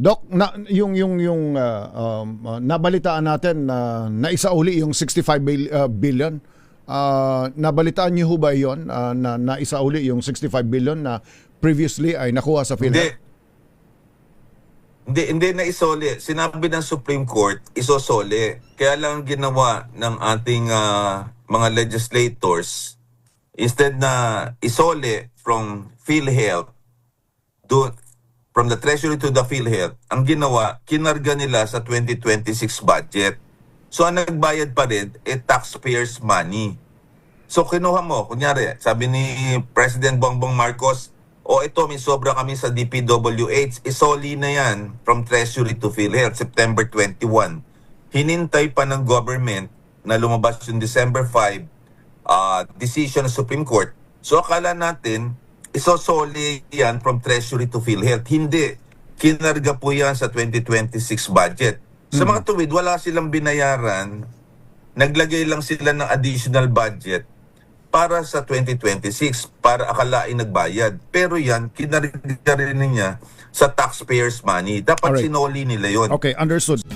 Doc, nabalitaan natin na naisauli yung 65 billion. Nabalitaan niyo ho ba 'yon na naisauli yung 65 billion na previously ay nakuha sa PhilHealth? Hindi na isole. Sinabi ng Supreme Court, isosole. Kaya lang ginawa ng ating mga legislators, instead na isole from PhilHealth, from the Treasury to the PhilHealth, ang ginawa, kinarga nila sa 2026 budget. So ang nagbayad pa rin, taxpayers' money. So kinuha mo, kunyari, sabi ni President Bongbong Marcos, ito, may sobra kami sa DPWH, isoli na yan from Treasury to PhilHealth, September 21. Hinintay pa ng government na lumabas yung December 5 decision ng Supreme Court. So akala natin, isosoli yan from Treasury to PhilHealth. Hindi. Kinarga po yan sa 2026 budget. Sa mga tuwid, wala silang binayaran. Naglagay lang sila ng additional budget para sa 2026, para akalain nagbayad. Pero yan, kinarga rin niya sa taxpayers' money. Dapat sinoli nila yon. Okay, understood.